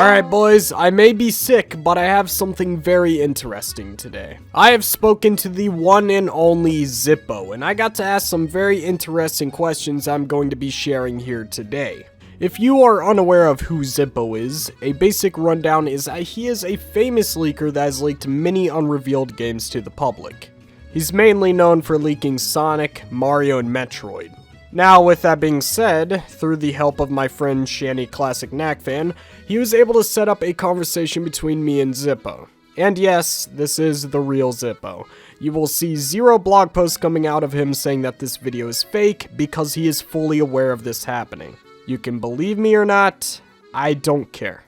Alright boys, I may be sick, but I have something very interesting today. I have spoken to the one and only Zippo, and I got to ask some very interesting questions I'm going to be sharing here today. If you are unaware of who Zippo is, a basic rundown is that he is a famous leaker that has leaked many unrevealed games to the public. He's mainly known for leaking Sonic, Mario, and Metroid. Now, with that being said, through the help of my friend Shanny Classic Knack Fan, he was able to set up a conversation between me and Zippo. And yes, this is the real Zippo. You will see 0 blog posts coming out of him saying that this video is fake because he is fully aware of this happening. You can believe me or not, I don't care.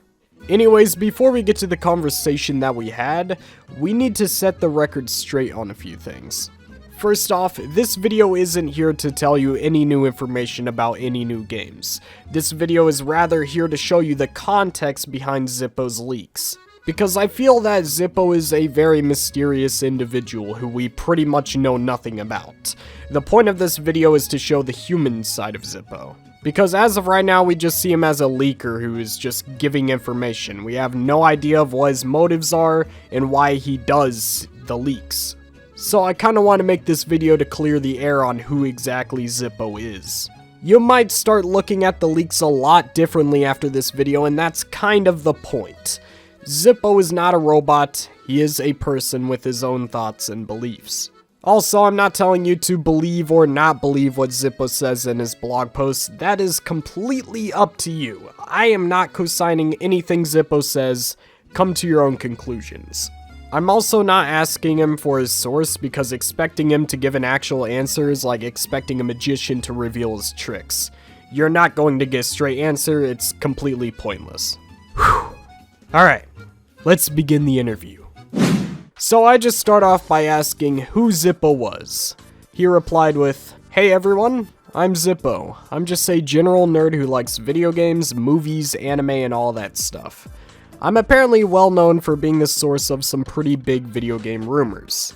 Anyways, before we get to the conversation that we had, we need to set the record straight on a few things. First off, this video isn't here to tell you any new information about any new games. This video is rather here to show you the context behind Zippo's leaks. Because I feel that Zippo is a very mysterious individual who we pretty much know nothing about. The point of this video is to show the human side of Zippo. Because as of right now, we just see him as a leaker who is just giving information. We have no idea of what his motives are and why he does the leaks. So I kinda want to make this video to clear the air on who exactly Zippo is. You might start looking at the leaks a lot differently after this video, and that's kind of the point. Zippo is not a robot, he is a person with his own thoughts and beliefs. Also, I'm not telling you to believe or not believe what Zippo says in his blog posts, that is completely up to you. I am not co-signing anything Zippo says, come to your own conclusions. I'm also not asking him for his source because expecting him to give an actual answer is like expecting a magician to reveal his tricks. You're not going to get a straight answer, it's completely pointless. Alright, let's begin the interview. So I just start off by asking who Zippo was. He replied with, "Hey everyone, I'm Zippo. I'm just a general nerd who likes video games, movies, anime, and all that stuff. I'm apparently well known for being the source of some pretty big video game rumors,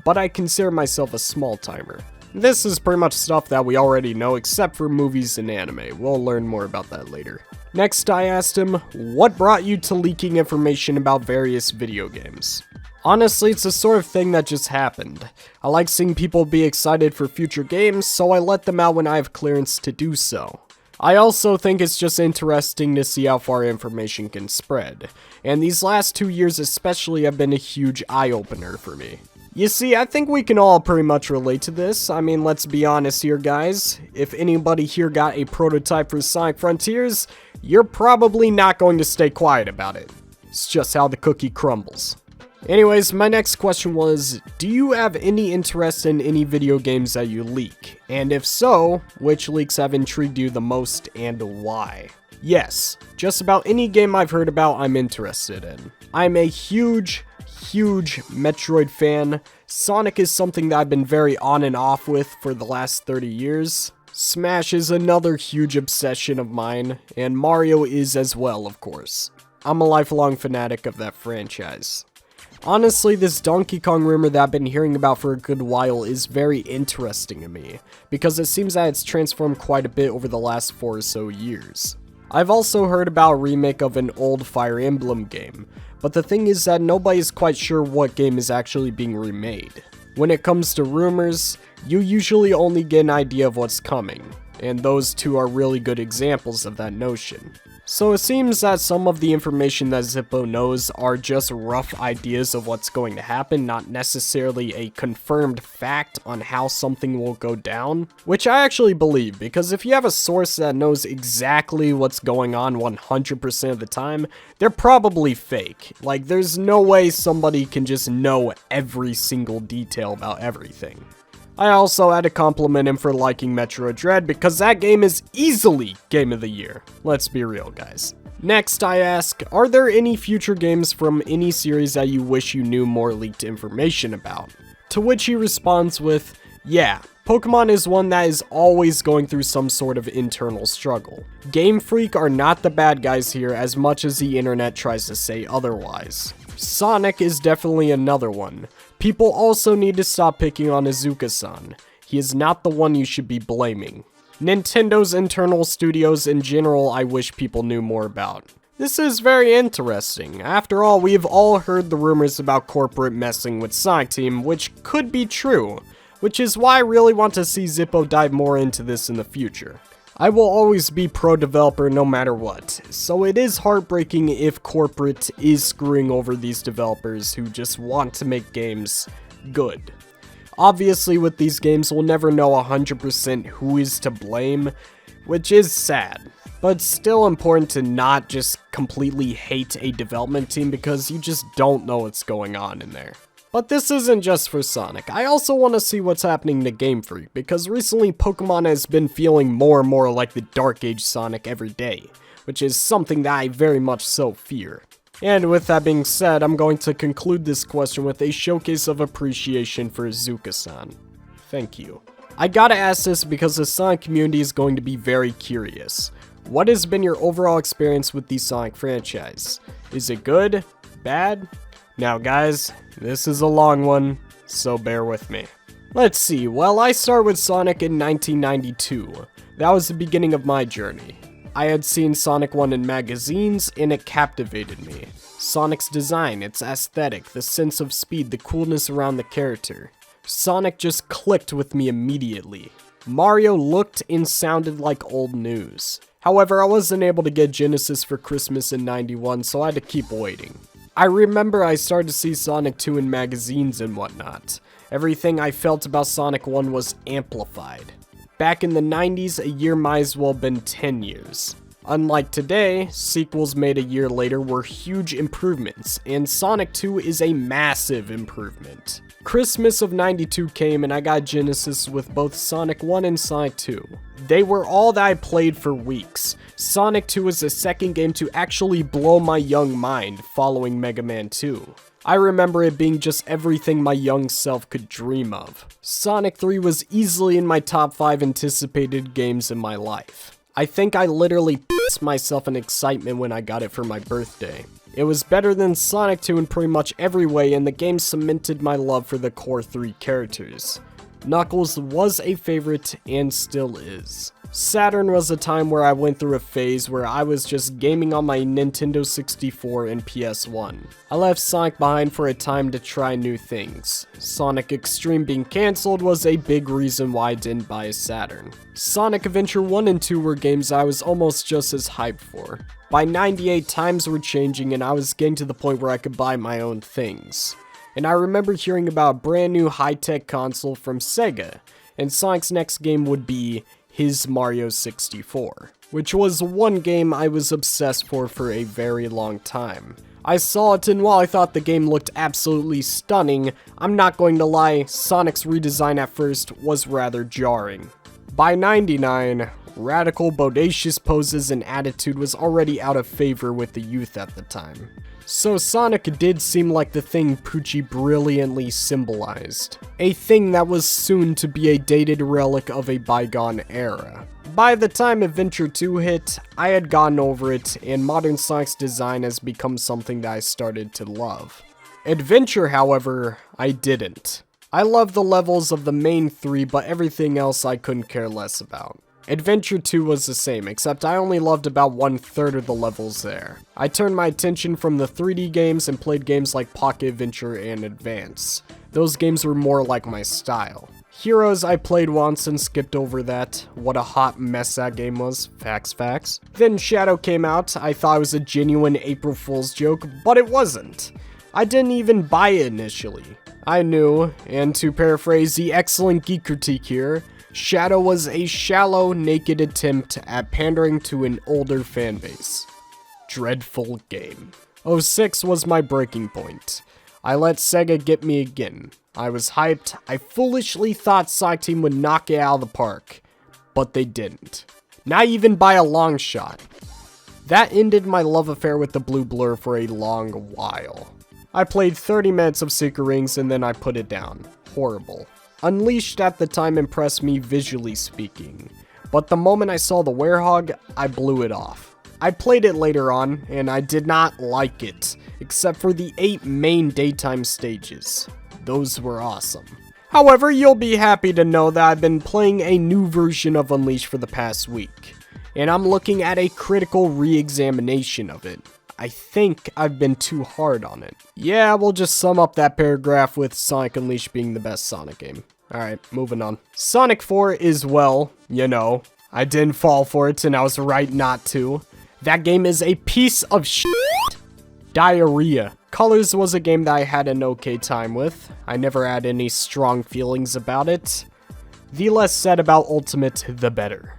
but I consider myself a small timer." This is pretty much stuff that we already know except for movies and anime. We'll learn more about that later. Next, I asked him, what brought you to leaking information about various video games? Honestly, it's the sort of thing that just happened. I like seeing people be excited for future games, so I let them out when I have clearance to do so. I also think it's just interesting to see how far information can spread, and these last 2 years especially have been a huge eye-opener for me. You see, I think we can all pretty much relate to this. I mean, let's be honest here, guys. If anybody here got a prototype for Sonic Frontiers, you're probably not going to stay quiet about it. It's just how the cookie crumbles. Anyways, my next question was, do you have any interest in any video games that you leak? And if so, which leaks have intrigued you the most and why? Yes, just about any game I've heard about I'm interested in. I'm a huge Metroid fan. Sonic is something that I've been very on and off with for the last 30 years. Smash is another huge obsession of mine, and Mario is as well, of course. I'm a lifelong fanatic of that franchise. Honestly, this Donkey Kong rumor that I've been hearing about for a good while is very interesting to me, because it seems that it's transformed quite a bit over the last 4 or so years. I've also heard about a remake of an old Fire Emblem game, but the thing is that nobody's quite sure what game is actually being remade. When it comes to rumors, you usually only get an idea of what's coming, and those two are really good examples of that notion. So it seems that some of the information that Zippo knows are just rough ideas of what's going to happen, not necessarily a confirmed fact on how something will go down. Which I actually believe, because if you have a source that knows exactly what's going on 100% of the time, they're probably fake. Like, there's no way somebody can just know every single detail about everything. I also had to compliment him for liking Metroid Dread because that game is easily Game of the Year. Let's be real, guys. Next, I ask, are there any future games from any series that you wish you knew more leaked information about? To which he responds with, yeah, Pokemon is one that is always going through some sort of internal struggle. Game Freak are not the bad guys here as much as the internet tries to say otherwise. Sonic is definitely another one. People also need to stop picking on Izuka-san. He is not the one you should be blaming. Nintendo's internal studios in general I wish people knew more about. This is very interesting. After all, we've all heard the rumors about corporate messing with Sonic Team, which could be true, which is why I really want to see Zippo dive more into this in the future. I will always be pro-developer no matter what, so it is heartbreaking if corporate is screwing over these developers who just want to make games good. Obviously, with these games, we'll never know 100% who is to blame, which is sad. But it's still important to not just completely hate a development team because you just don't know what's going on in there. But this isn't just for Sonic. I also want to see what's happening to Game Freak, because recently Pokemon has been feeling more and more like the Dark Age Sonic every day, which is something that I very much so fear. And with that being said, I'm going to conclude this question with a showcase of appreciation for Izuka-san. Thank you. I gotta ask this because the Sonic community is going to be very curious. What has been your overall experience with the Sonic franchise? Is it good? Bad? Now guys, this is a long one, so bear with me. Let's see, well, I started with Sonic in 1992. That was the beginning of my journey. I had seen Sonic 1 in magazines, and it captivated me. Sonic's design, its aesthetic, the sense of speed, the coolness around the character. Sonic just clicked with me immediately. Mario looked and sounded like old news. However, I wasn't able to get Genesis for Christmas in '91, so I had to keep waiting. I remember I started to see Sonic 2 in magazines and whatnot. Everything I felt about Sonic 1 was amplified. Back in the 90s, a year might as well have been 10 years. Unlike today, sequels made a year later were huge improvements, and Sonic 2 is a massive improvement. Christmas of '92 came and I got Genesis with both Sonic 1 and Sonic 2. They were all that I played for weeks. Sonic 2 was the second game to actually blow my young mind following Mega Man 2. I remember it being just everything my young self could dream of. Sonic 3 was easily in my top 5 anticipated games in my life. I think I literally pissed myself in excitement when I got it for my birthday. It was better than Sonic 2 in pretty much every way, and the game cemented my love for the core 3 characters. Knuckles was a favorite and still is. Saturn was a time where I went through a phase where I was just gaming on my Nintendo 64 and PS1. I left Sonic behind for a time to try new things. Sonic Extreme being cancelled was a big reason why I didn't buy a Saturn. Sonic Adventure 1 and 2 were games I was almost just as hyped for. By '98, times were changing and I was getting to the point where I could buy my own things. And I remember hearing about a brand new high-tech console from Sega, and Sonic's next game would be his Mario 64, which was one game I was obsessed for a very long time. I saw it, and while I thought the game looked absolutely stunning, I'm not going to lie, Sonic's redesign at first was rather jarring. By '99, radical, bodacious poses and attitude was already out of favor with the youth at the time. So Sonic did seem like the thing Poochie brilliantly symbolized. A thing that was soon to be a dated relic of a bygone era. By the time Adventure 2 hit, I had gotten over it, and modern Sonic's design has become something that I started to love. Adventure, however, I didn't. I loved the levels of the main 3, but everything else I couldn't care less about. Adventure 2 was the same, except I only loved about 1/3 of the levels there. I turned my attention from the 3D games and played games like Pocket Adventure and Advance. Those games were more like my style. Heroes I played once and skipped over that. What a hot mess that game was. Facts. Then Shadow came out. I thought it was a genuine April Fool's joke, but it wasn't. I didn't even buy it initially. I knew, and to paraphrase the excellent Geek Critique here, Shadow was a shallow, naked attempt at pandering to an older fanbase. Dreadful game. 06 was my breaking point. I let Sega get me again. I was hyped. I foolishly thought Sonic Team would knock it out of the park, but they didn't. Not even by a long shot. That ended my love affair with the Blue Blur for a long while. I played 30 minutes of Secret Rings and then I put it down. Horrible. Unleashed at the time impressed me visually speaking, but the moment I saw the Werehog, I blew it off. I played it later on, and I did not like it, except for the 8 main daytime stages. Those were awesome. However, you'll be happy to know that I've been playing a new version of Unleashed for the past week, and I'm looking at a critical re-examination of it. I think I've been too hard on it. Yeah, we'll just sum up that paragraph with Sonic Unleashed being the best Sonic game. Alright, moving on. Sonic 4 is, well, you know, I didn't fall for it and I was right not to. That game is a piece of shit. Diarrhea. Colors was a game that I had an okay time with. I never had any strong feelings about it. The less said about Ultimate, the better.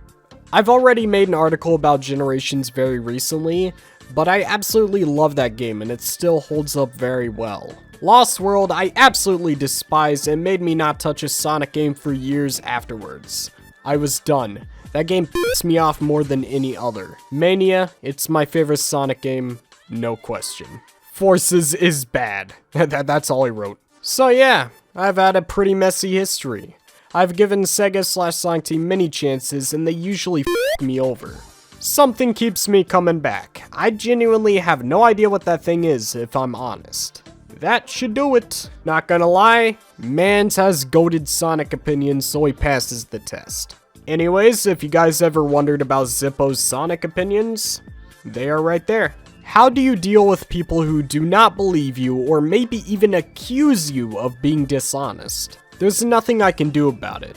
I've already made an article about Generations very recently, but I absolutely love that game and it still holds up very well. Lost World I absolutely despise and made me not touch a Sonic game for years afterwards. I was done. That game pissed me off more than any other. Mania, it's my favorite Sonic game, no question. Forces is bad. That's all I wrote. So yeah, I've had a pretty messy history. I've given Sega/Sonic Team many chances and they usually f me over. Something keeps me coming back. I genuinely have no idea what that thing is, if I'm honest. That should do it. Not gonna lie, Mans has goated Sonic opinions, so he passes the test. Anyways, if you guys ever wondered about Zippo's Sonic opinions, they are right there. How do you deal with people who do not believe you or maybe even accuse you of being dishonest? There's nothing I can do about it.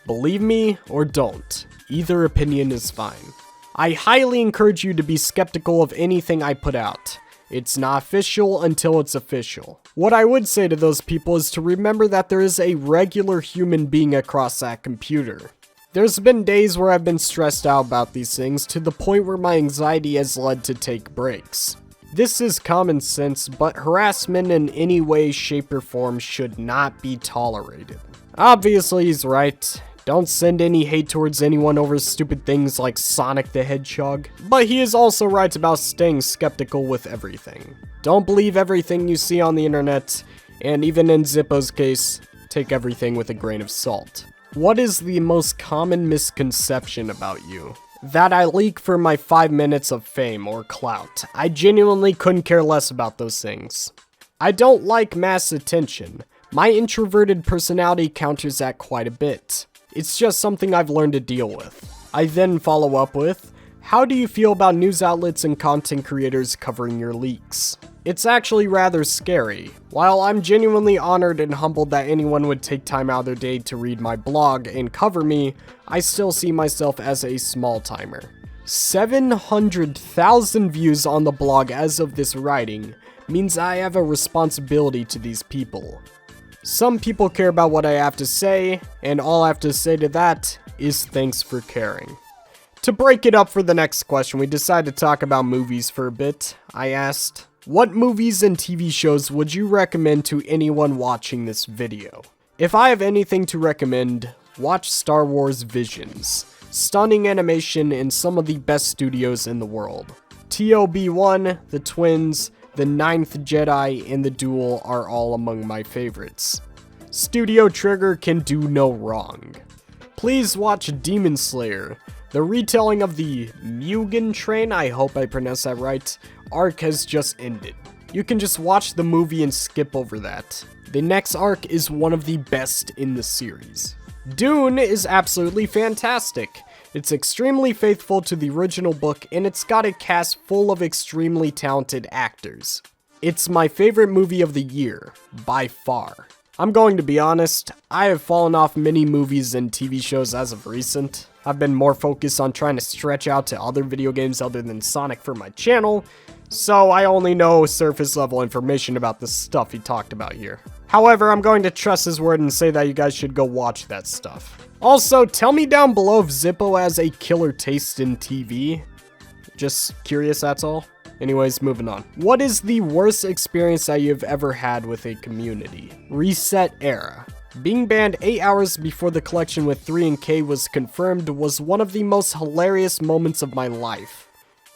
Believe me or don't. Either opinion is fine. I highly encourage you to be skeptical of anything I put out. It's not official until it's official. What I would say to those people is to remember that there is a regular human being across that computer. There's been days where I've been stressed out about these things to the point where my anxiety has led to take breaks. This is common sense, but harassment in any way, shape, or form should not be tolerated. Obviously, he's right. Don't send any hate towards anyone over stupid things like Sonic the Hedgehog. But he is also right about staying skeptical with everything. Don't believe everything you see on the internet, and even in Zippo's case, take everything with a grain of salt. What is the most common misconception about you? That I leak for my 5 minutes of fame or clout. I genuinely couldn't care less about those things. I don't like mass attention. My introverted personality counters that quite a bit. It's just something I've learned to deal with. I then follow up with, how do you feel about news outlets and content creators covering your leaks? It's actually rather scary. While I'm genuinely honored and humbled that anyone would take time out of their day to read my blog and cover me, I still see myself as a small timer. 700,000 views on the blog as of this writing means I have a responsibility to these people. Some people care about what I have to say, and all I have to say to that is thanks for caring. To break it up for the next question, we decided to talk about movies for a bit. I asked, what movies and TV shows would you recommend to anyone watching this video? If I have anything to recommend, watch Star Wars Visions. Stunning animation and some of the best studios in the world. TOB1, The Twins, The Ninth Jedi, and The Duel are all among my favorites. Studio Trigger can do no wrong. Please watch Demon Slayer. The retelling of the Mugen Train, I hope I pronounced that right, arc has just ended. You can just watch the movie and skip over that. The next arc is one of the best in the series. Dune is absolutely fantastic. It's extremely faithful to the original book and it's got a cast full of extremely talented actors. It's my favorite movie of the year, by far. I'm going to be honest, I have fallen off many movies and TV shows as of recent. I've been more focused on trying to stretch out to other video games other than Sonic for my channel, so I only know surface level information about the stuff he talked about here. However, I'm going to trust his word and say that you guys should go watch that stuff. Also, tell me down below if Zippo has a killer taste in TV. Just curious, that's all. Anyways, moving on. What is the worst experience that you've ever had with a community? Reset Era. Being banned 8 hours before the collection with 3 and K was confirmed was one of the most hilarious moments of my life.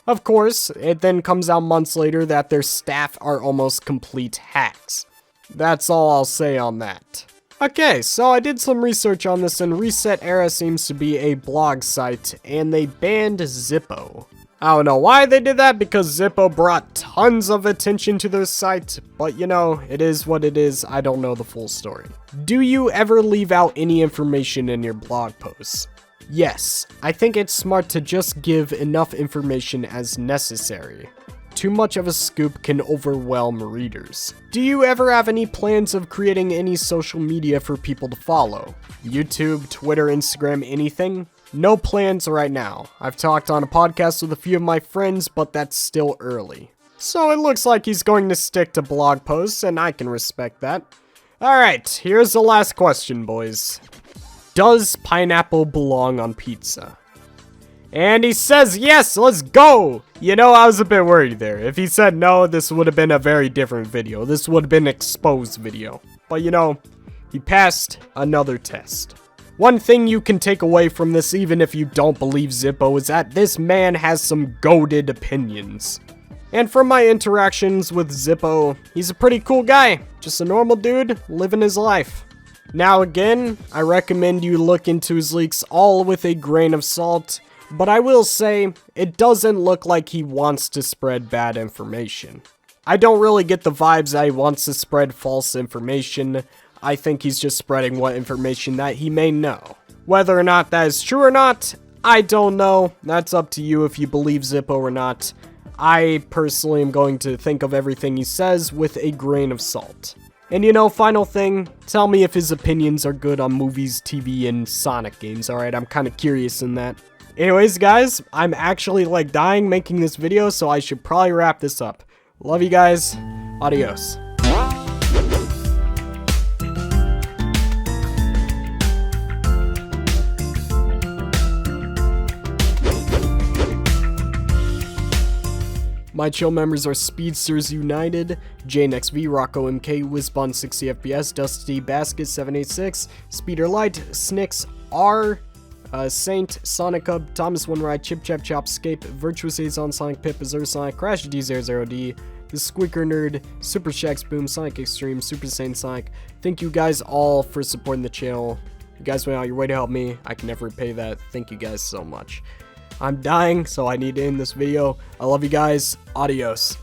Of course, it then comes out months later that their staff are almost complete hacks. That's all I'll say on that. Okay, so I did some research on this and Reset Era seems to be a blog site and they banned Zippo. I don't know why they did that because Zippo brought tons of attention to their site, but you know, it is what it is, I don't know the full story. Do you ever leave out any information in your blog posts? Yes, I think it's smart to just give enough information as necessary. too much of a scoop can overwhelm readers. Do you ever have any plans of creating any social media for people to follow? YouTube, Twitter, Instagram, anything? No plans right now. I've talked on a podcast with a few of my friends, but that's still early. So it looks like he's going to stick to blog posts, and I can respect that. Alright, here's the last question, boys. Does pineapple belong on pizza? And he says yes, let's go! You know, I was a bit worried there. If he said no, this would have been a very different video. This would have been an exposed video. But you know, he passed another test. One thing you can take away from this, even if you don't believe Zippo, is that this man has some goated opinions. And from my interactions with Zippo, he's a pretty cool guy. Just a normal dude living his life. Now again, I recommend you look into his leaks all with a grain of salt, but I will say, it doesn't look like he wants to spread bad information. I don't really get the vibes that he wants to spread false information. I think he's just spreading what information that he may know. Whether or not that is true or not, I don't know. That's up to you if you believe Zippo or not. I personally am going to think of everything he says with a grain of salt. And you know, final thing, tell me if his opinions are good on movies, TV, and Sonic games, alright? I'm kind of curious in that. Anyways, guys, I'm actually like dying making this video, so I should probably wrap this up. Love you guys. Adios. My chill members are Speedsters United, JNXV, Rocco MK, Wizbon 60fps, Dusty Basket 786, Speeder Light, Snicks R, Saint, Sonic Hub, Thomas One Ride, Chip Chap Chop, Scape, Virtuous Azon, Sonic Pip, Azure Sonic, Crash D00D, The Squeaker Nerd, Super Shax Boom, Sonic Extreme, Super Saiyan Sonic. Thank you guys all for supporting the channel. You guys went out your way to help me. I can never repay that. Thank you guys so much. I'm dying, so I need to end this video. I love you guys. Adios.